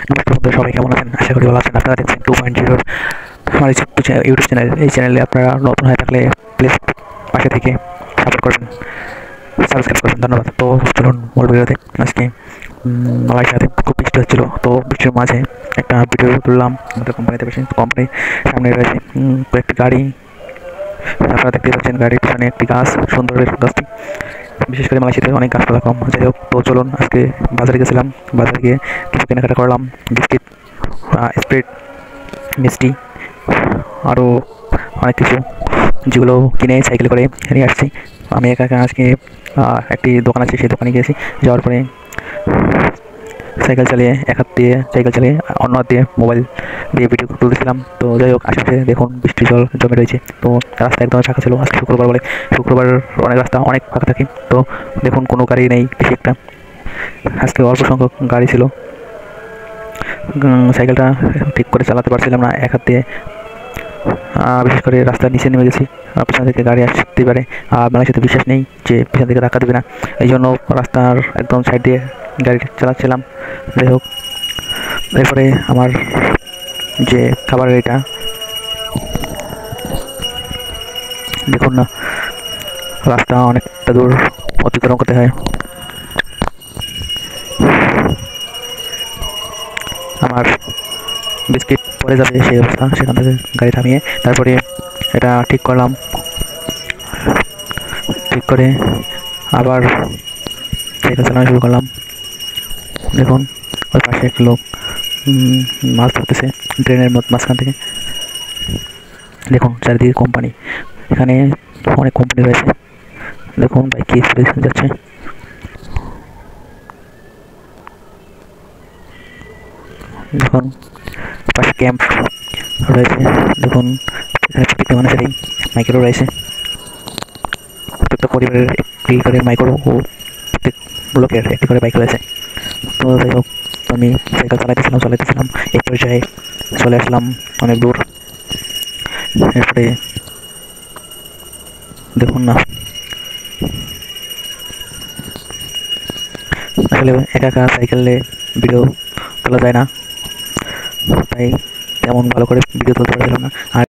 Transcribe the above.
নমস্কার বন্ধুরা, সবাই কেমন আছেন? আশা করি ভালো আছেন। আপনারা দেখছেন 2.0 আমার ইউটিউব চ্যানেল। এই চ্যানেলে আপনারা নতুন হয়ে থাকলে প্লিজ পাশে থেকে সাপোর্ট করবেন, সাবস্ক্রাইব করবেন। ধন্যবাদ। তো চলুন মূল ভিডিওতে। আজকে মালয়েশিয়াতে খুব বৃষ্টি হচ্ছিল, তো বৃষ্টির মাঝে একটা ভিডিও তুললাম। আমাদের কোম্পানিতে বেশি কোম্পানির সামনে রয়েছে কয়েকটি গাড়ি। আপনারা দেখতে পাচ্ছেন গাড়ির পিছনে একটি গাছ, সুন্দরের গাছটি। বিশেষ করে মালয়েশিয়াতে অনেক গাছপালা কম। যাই হোক, তো চলুন আজকে বাজারে গেছিলাম। বাজারে গিয়ে কিছু কেনাকাটা করলাম, বিস্কিট, স্প্রিট, মিষ্টি, আরও অনেক কিছু, যেগুলো কিনে সাইকেলে করে নিয়ে আসছি। আমি একা একা আজকে একটি দোকান আছে, সেই দোকানে গিয়েছি। যাওয়ার পরে সাইকেল চালিয়ে, এক হাত দিয়ে সাইকেল চালিয়ে অন্য হাত দিয়ে মোবাইল দিয়ে ভিডিও তুলতেছিলাম। তো যাই হোক, আশেপাশে দেখুন বৃষ্টি জল জমে রয়েছে। তো রাস্তা একদম ফাঁকা ছিল। আজকে শুক্রবার বলে শুক্রবার অনেক রাস্তা অনেক ফাঁকা থাকে। তো দেখুন কোনো গাড়ি নেই বেশি একটা। আজকে অল্প সংখ্যক গাড়ি ছিল। সাইকেলটা ঠিক করে চালাতে পারছিলাম না এক হাত দিয়ে। বিশেষ করে রাস্তার নিচে নেমে গেছি, পিছন থেকে গাড়ি আসতে পারে। আর মালয়েশিয়াতে বিশ্বাস নেই যে পিছন থেকে ধাক্কা দেবে না, এই জন্য রাস্তার একদম সাইড দিয়ে গাড়ি চালাচ্ছিলাম। যাই হোক, এরপরে আমার যে খাবারের এটা দেখুন না, রাস্তা অনেকটা দূর অতিক্রম করতে হয়। আমার বিস্কিট পরে যাবে সেই অবস্থা, সেখান থেকে গাড়ি থামিয়ে তারপরে এটা ঠিক করলাম। ঠিক করে আবার সাইকেল চালানো শুরু করলাম। দেখুন ওই পাশে এক লোক মাছ ধরতেছে ড্রেনের মাঝখান থেকে। দেখুন চারিদিকে কোম্পানি, এখানে অনেক কোম্পানি রয়েছে। দেখুন বাইক কি যাচ্ছে। দেখুন পাশে ক্যাম্প রয়েছে। দেখুন এখানে প্রত্যেকটা মানুষেরই মাইক্রো রয়েছে। প্রত্যেকটা পরিবারের একটি করে মাইক্রো ও প্রত্যেক লোকের একটি করে বাইক রয়েছে। তো যাই হোক, আমি সাইকেল চালাইতেছিলাম এই পর্যায়ে চলে আসলাম অনেক দূর। এরপরে দেখুন না, আসলে একা একা সাইকেলে ভিডিও তোলা যায় না, তাই তেমন ভালো করে ভিডিও তুলতে পারছিলাম না। আর